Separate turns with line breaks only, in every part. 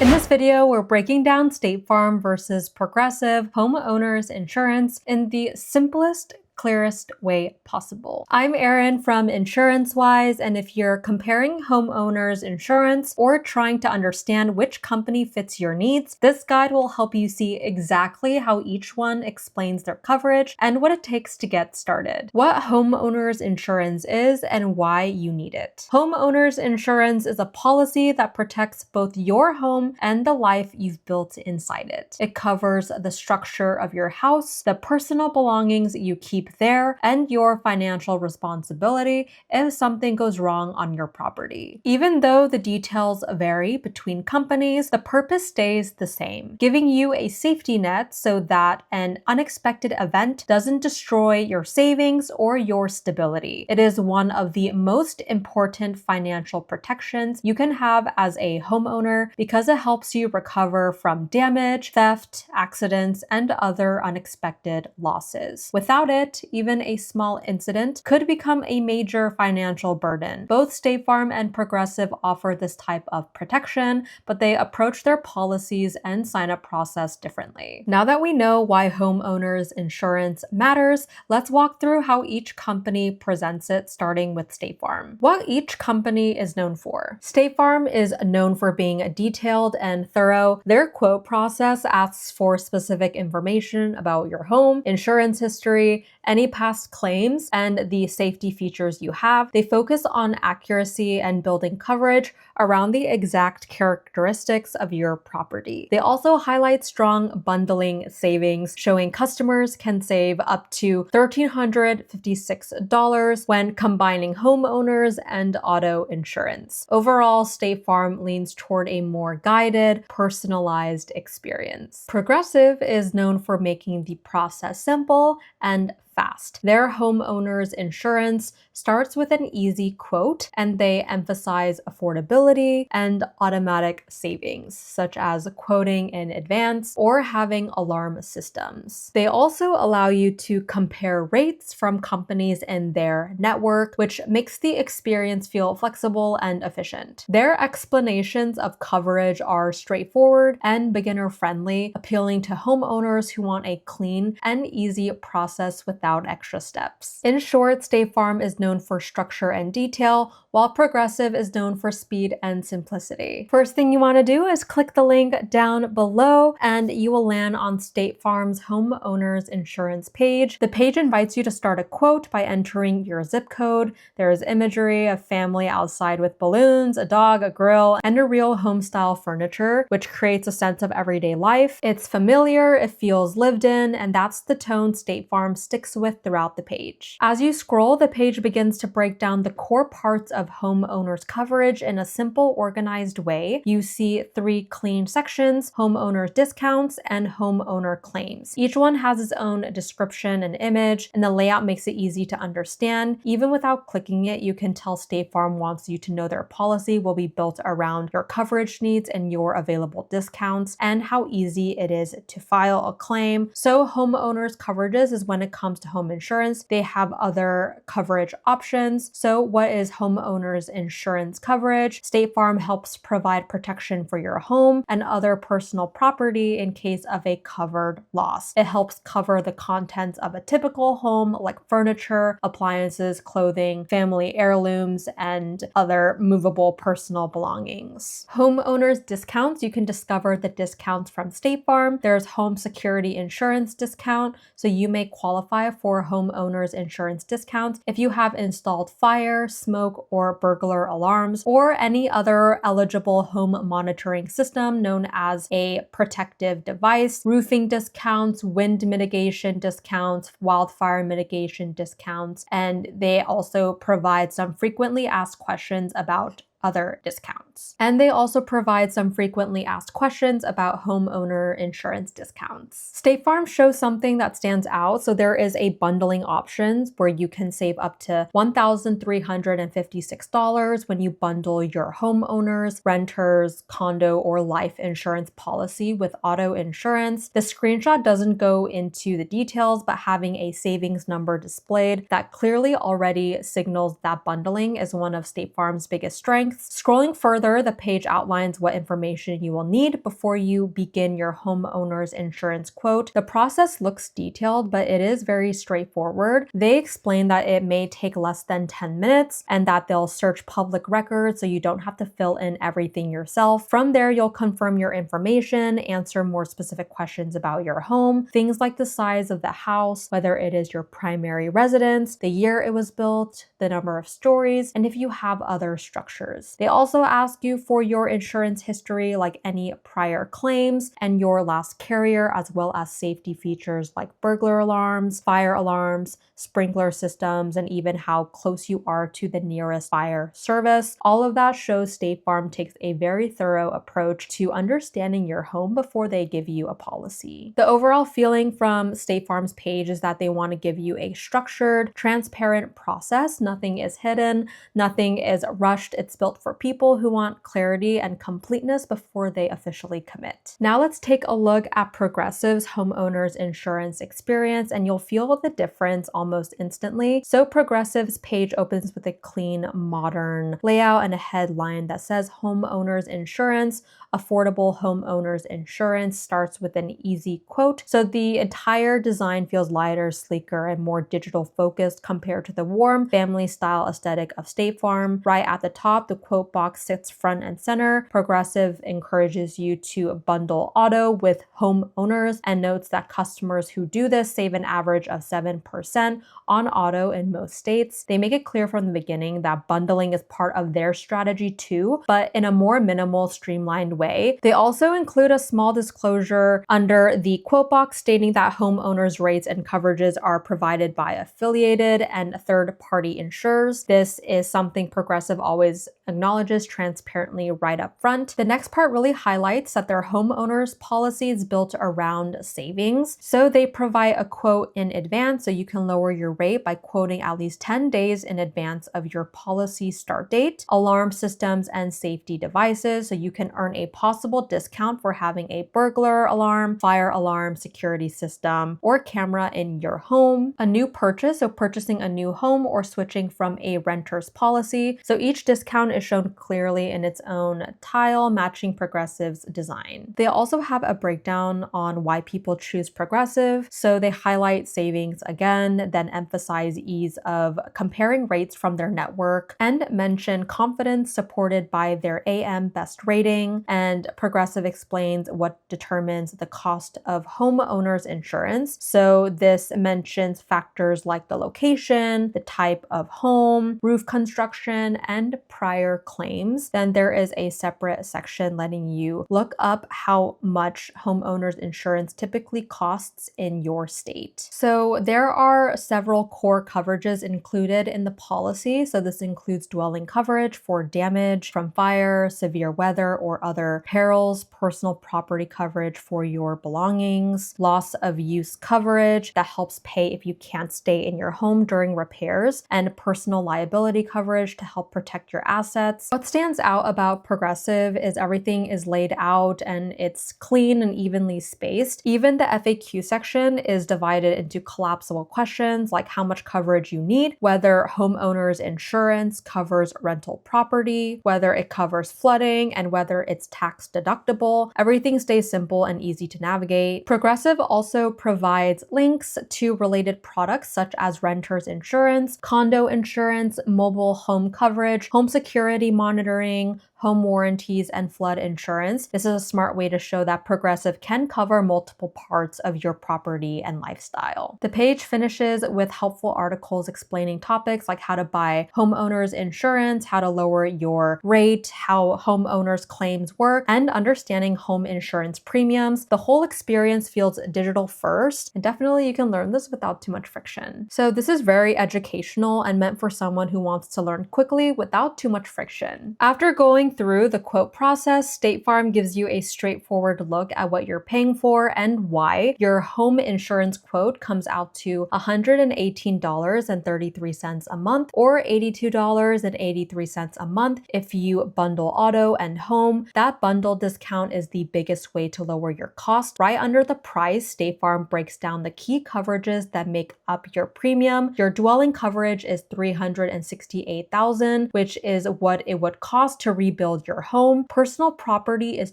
In this video, we're breaking down State Farm versus Progressive homeowners insurance in the simplest, clearest way possible. I'm Erin from Insurance Wise, and if you're comparing homeowners insurance or trying to understand which company fits your needs, this guide will help you see exactly how each one explains their coverage and what it takes to get started, what homeowners insurance is, and why you need it. Homeowners insurance is a policy that protects both your home and the life you've built inside it. It covers the structure of your house, the personal belongings you keep there, and your financial responsibility if something goes wrong on your property. Even though the details vary between companies, the purpose stays the same, giving you a safety net so that an unexpected event doesn't destroy your savings or your stability. It is one of the most important financial protections you can have as a homeowner because it helps you recover from damage, theft, accidents, and other unexpected losses. Without it, even a small incident could become a major financial burden. Both State Farm and Progressive offer this type of protection, but they approach their policies and sign-up process differently. Now that we know why homeowners insurance matters, let's walk through how each company presents it, starting with State Farm. What each company is known for. State Farm is known for being detailed and thorough. Their quote process asks for specific information about your home, insurance history, any past claims, and the safety features you have. They focus on accuracy and building coverage around the exact characteristics of your property. They also highlight strong bundling savings, showing customers can save up to $1,356 when combining homeowners and auto insurance. Overall, State Farm leans toward a more guided, personalized experience. Progressive is known for making the process simple and fast. Their homeowners insurance starts with an easy quote, and they emphasize affordability and automatic savings, such as quoting in advance or having alarm systems. They also allow you to compare rates from companies in their network, which makes the experience feel flexible and efficient. Their explanations of coverage are straightforward and beginner-friendly, appealing to homeowners who want a clean and easy process without extra steps. In short, State Farm is known for structure and detail, while Progressive is known for speed and simplicity. First thing you want to do is click the link down below and you will land on State Farm's homeowners insurance page. The page invites you to start a quote by entering your zip code. There is imagery of family outside with balloons, a dog, a grill, and a real home-style furniture, which creates a sense of everyday life. It's familiar, it feels lived in, and that's the tone State Farm sticks with throughout the page. As you scroll, the page begins to break down the core parts of homeowners coverage in a simple, organized way. You see 3 clean sections: homeowner discounts and homeowner claims. Each one has its own description and image, and the layout makes it easy to understand. Even without clicking it, you can tell State Farm wants you to know their policy will be built around your coverage needs and your available discounts, and how easy it is to file a claim. So homeowners coverages is when it comes to home insurance. They have other coverage options. So what is homeowners insurance coverage? State Farm helps provide protection for your home and other personal property in case of a covered loss. It helps cover the contents of a typical home, like furniture, appliances, clothing, family heirlooms, and other movable personal belongings. Homeowners discounts, you can discover the discounts from State Farm. There's home security insurance discount, so you may qualify for homeowners insurance discounts if you have installed fire, smoke, or burglar alarms, or any other eligible home monitoring system known as a protective device. Roofing discounts, wind mitigation discounts, wildfire mitigation discounts, and they also provide some frequently asked questions about other discounts. And they also provide some frequently asked questions about homeowner insurance discounts. State Farm shows something that stands out. So there is a bundling options where you can save up to $1,356 when you bundle your homeowners, renters, condo, or life insurance policy with auto insurance. The screenshot doesn't go into the details, but having a savings number displayed that clearly already signals that bundling is one of State Farm's biggest strengths Scrolling further, the page outlines what information you will need before you begin your homeowner's insurance quote. The process looks detailed, but it is very straightforward. They explain that it may take less than 10 minutes and that they'll search public records so you don't have to fill in everything yourself. From there, you'll confirm your information, answer more specific questions about your home, things like the size of the house, whether it is your primary residence, the year it was built, the number of stories, and if you have other structures. They also ask you for your insurance history, like any prior claims and your last carrier, as well as safety features like burglar alarms, fire alarms, sprinkler systems, and even how close you are to the nearest fire service. All of that shows State Farm takes a very thorough approach to understanding your home before they give you a policy. The overall feeling from State Farm's page is that they want to give you a structured, transparent process. Nothing is hidden, nothing is rushed. It's built for people who want clarity and completeness before they officially commit. Now let's take a look at Progressive's homeowners insurance experience, and you'll feel the difference almost instantly. So Progressive's page opens with a clean, modern layout and a headline that says homeowners insurance. Affordable homeowners insurance starts with an easy quote. So the entire design feels lighter, sleeker, and more digital focused compared to the warm family style aesthetic of State Farm. Right at the top, the quote box sits front and center. Progressive encourages you to bundle auto with homeowners and notes that customers who do this save an average of 7% on auto in most states. They make it clear from the beginning that bundling is part of their strategy too, but in a more minimal, streamlined way. They also include a small disclosure under the quote box stating that homeowners' rates and coverages are provided by affiliated and third-party insurers. This is something Progressive always acknowledges transparently right up front. The next part really highlights that their homeowners policy is built around savings. So they provide a quote in advance so you can lower your rate by quoting at least 10 days in advance of your policy start date, alarm systems and safety devices, so you can earn a possible discount for having a burglar alarm, fire alarm, security system, or camera in your home. A new purchase, so purchasing a new home or switching from a renter's policy. So each discount is shown clearly in its own tile, matching Progressive's design. They also have a breakdown on why people choose Progressive. So they highlight savings again, then emphasize ease of comparing rates from their network, and mention confidence supported by their AM Best rating. And Progressive explains what determines the cost of homeowners insurance. So this mentions factors like the location, the type of home, roof construction, and prior claims. Then there is a separate section letting you look up how much homeowners insurance typically costs in your state. So there are several core coverages included in the policy. So this includes dwelling coverage for damage from fire, severe weather, or other perils, personal property coverage for your belongings, loss of use coverage that helps pay if you can't stay in your home during repairs, and personal liability coverage to help protect your assets. What stands out about Progressive is everything is laid out and it's clean and evenly spaced. Even the FAQ section is divided into collapsible questions like how much coverage you need, whether homeowners insurance covers rental property, whether it covers flooding, and whether it's tax deductible. Everything stays simple and easy to navigate. Progressive also provides links to related products such as renters insurance, condo insurance, mobile home coverage, home security monitoring, home warranties, and flood insurance. This is a smart way to show that Progressive can cover multiple parts of your property and lifestyle. The page finishes with helpful articles explaining topics like how to buy homeowners insurance, how to lower your rate, how homeowners claims work, and understanding home insurance premiums. The whole experience feels digital first, and definitely you can learn this without too much friction. So this is very educational and meant for someone who wants to learn quickly without too much friction. After going Going through the quote process, State Farm gives you a straightforward look at what you're paying for and why. Your home insurance quote comes out to $118.33 a month or $82.83 a month if you bundle auto and home. That bundle discount is the biggest way to lower your cost. Right under the price, State Farm breaks down the key coverages that make up your premium. Your dwelling coverage is $368,000, which is what it would cost to rebuild your home. Personal property is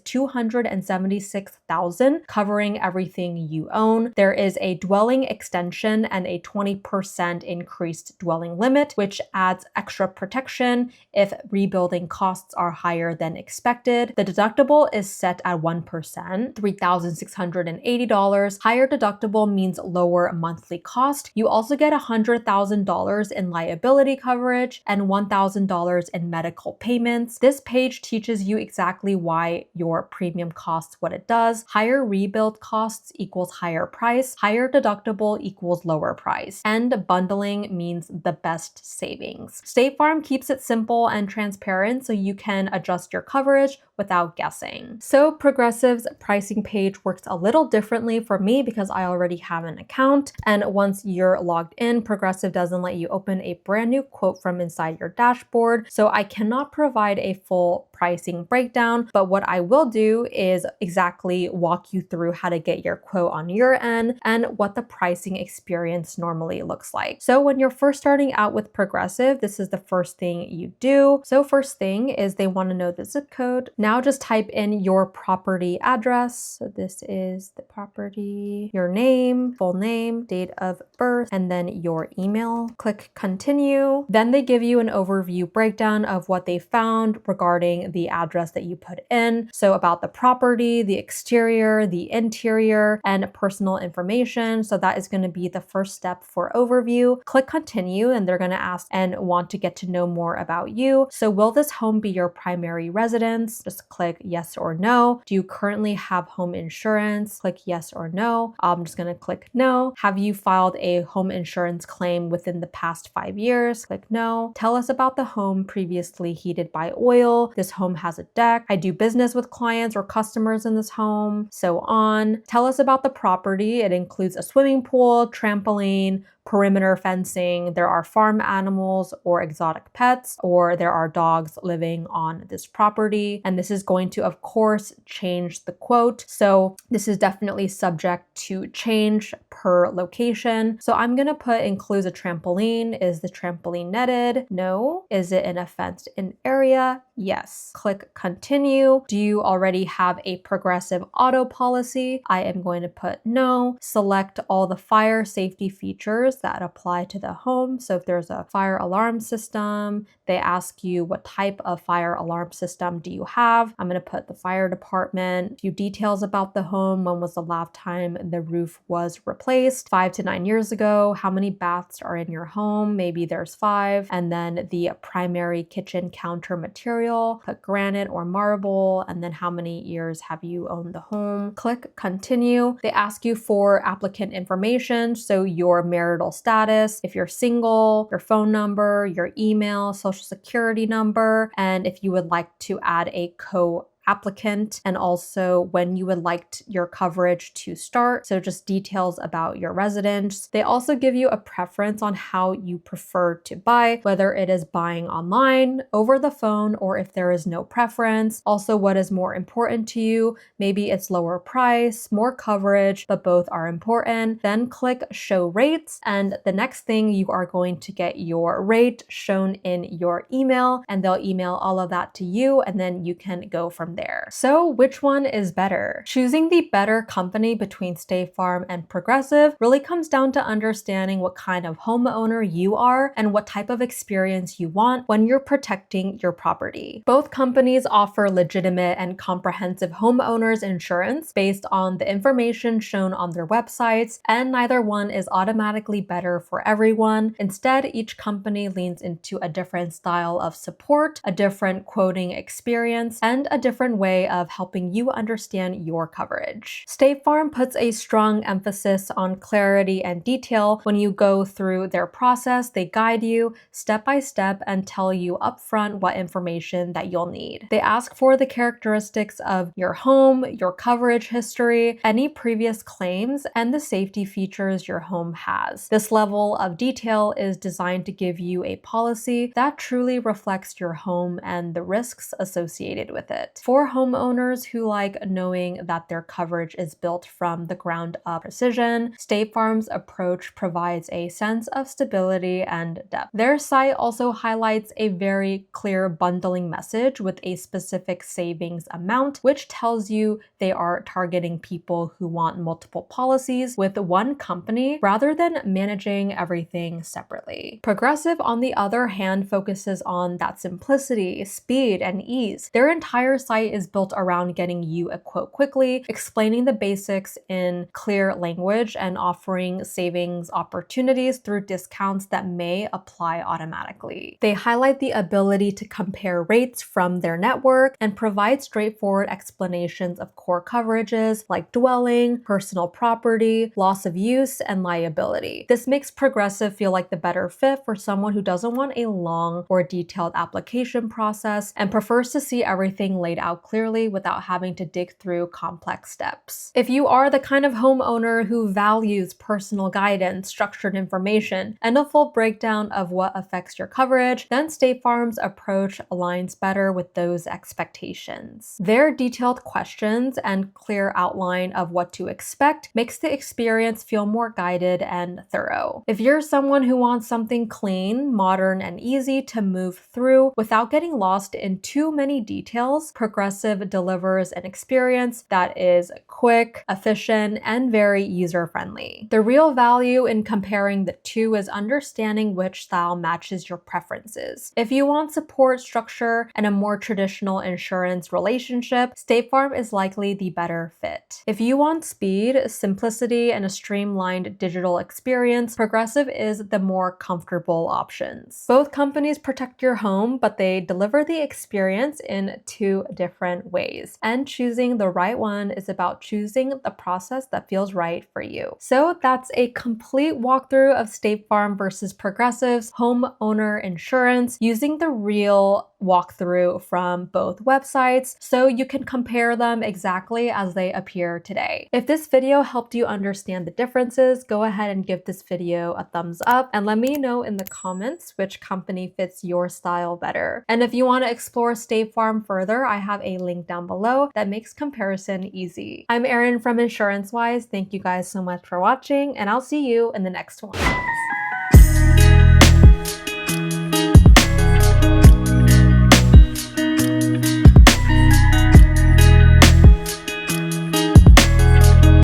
$276,000, covering everything you own. There is a dwelling extension and a 20% increased dwelling limit, which adds extra protection if rebuilding costs are higher than expected. The deductible is set at 1%, $3,680. Higher deductible means lower monthly cost. You also get $100,000 in liability coverage and $1,000 in medical payments. This page teaches you exactly why your premium costs what it does. Higher rebuild costs equals higher price. Higher deductible equals lower price. And bundling means the best savings. State Farm keeps it simple and transparent so you can adjust your coverage without guessing. So Progressive's pricing page works a little differently for me because I already have an account. And once you're logged in, Progressive doesn't let you open a brand new quote from inside your dashboard. So I cannot provide a full pricing breakdown, but what I will do is exactly walk you through how to get your quote on your end and what the pricing experience normally looks like. So when you're first starting out with Progressive, this is the first thing you do. So first thing is they want to know the zip code. Now just type in your property address. So this is the property, your name, full name, date of birth, and then your email. Click continue. Then they give you an overview breakdown of what they found regarding the address that you put in. So about the property, the exterior, the interior, and personal information. So that is going to be the first step for overview. Click continue and they're going to ask and want to get to know more about you. So will this home be your primary residence? Just click yes or no. Do you currently have home insurance? Click yes or no. I'm just going to click no. Have you filed a home insurance claim within the past 5 years? Click no. Tell us about the home previously heated by oil. This home has a deck. I do business with clients or customers in this home, so on. Tell us about the property. It includes a swimming pool, trampoline, perimeter fencing, there are farm animals or exotic pets, or there are dogs living on this property. And this is going to, of course, change the quote. So this is definitely subject to change per location. So I'm going to put includes a trampoline. Is the trampoline netted? No. Is it in a fenced-in area? Yes. Click continue. Do you already have a Progressive auto policy? I am going to put no. Select all the fire safety features that apply to the home. So if there's a fire alarm system, they ask you what type of fire alarm system do you have. I'm going to put the fire department, a few details about the home. When was the last time the roof was replaced? 5 to 9 years ago. How many baths are in your home? Maybe there's 5. And then the primary kitchen counter material, put granite or marble. And then how many years have you owned the home? Click continue. They ask you for applicant information. So your marital status, if you're single, your phone number, your email, social security number, and if you would like to add a co-applicant, and also when you would like your coverage to start. So just details about your residence. They also give you a preference on how you prefer to buy, whether it is buying online, over the phone, or if there is no preference. Also, what is more important to you? Maybe it's lower price, more coverage, but both are important. Then click show rates. And the next thing, you are going to get your rate shown in your email, and they'll email all of that to you, and then you can go from there. So which one is better? Choosing the better company between State Farm and Progressive really comes down to understanding what kind of homeowner you are and what type of experience you want when you're protecting your property. Both companies offer legitimate and comprehensive homeowners insurance based on the information shown on their websites, and neither one is automatically better for everyone. Instead, each company leans into a different style of support, a different quoting experience, and a different different way of helping you understand your coverage. State Farm puts a strong emphasis on clarity and detail. When you go through their process, they guide you step by step and tell you upfront what information that you'll need. They ask for the characteristics of your home, your coverage history, any previous claims, and the safety features your home has. This level of detail is designed to give you a policy that truly reflects your home and the risks associated with it. For homeowners who like knowing that their coverage is built from the ground up precision, State Farm's approach provides a sense of stability and depth. Their site also highlights a very clear bundling message with a specific savings amount, which tells you they are targeting people who want multiple policies with one company rather than managing everything separately. Progressive, on the other hand, focuses on that simplicity, speed, and ease. Their entire site is built around getting you a quote quickly, explaining the basics in clear language, and offering savings opportunities through discounts that may apply automatically. They highlight the ability to compare rates from their network and provide straightforward explanations of core coverages like dwelling, personal property, loss of use, and liability. This makes Progressive feel like the better fit for someone who doesn't want a long or detailed application process and prefers to see everything laid out clearly without having to dig through complex steps. If you are the kind of homeowner who values personal guidance, structured information, and a full breakdown of what affects your coverage, then State Farm's approach aligns better with those expectations. Their detailed questions and clear outline of what to expect makes the experience feel more guided and thorough. If you're someone who wants something clean, modern, and easy to move through without getting lost in too many details, Progressive delivers an experience that is quick, efficient, and very user-friendly. The real value in comparing the two is understanding which style matches your preferences. If you want support, structure, and a more traditional insurance relationship, State Farm is likely the better fit. If you want speed, simplicity, and a streamlined digital experience, Progressive is the more comfortable options. Both companies protect your home, but they deliver the experience in two different ways. And choosing the right one is about choosing the process that feels right for you. So that's a complete walkthrough of State Farm versus Progressive's homeowner insurance, using the real walkthrough from both websites so you can compare them exactly as they appear today. If this video helped you understand the differences, go ahead and give this video a thumbs up and let me know in the comments which company fits your style better. And if you want to explore State Farm further, I have a link down below that makes comparison easy. I'm Erin from Insurance Wise. Thank you guys so much for watching, and I'll see you in the next one.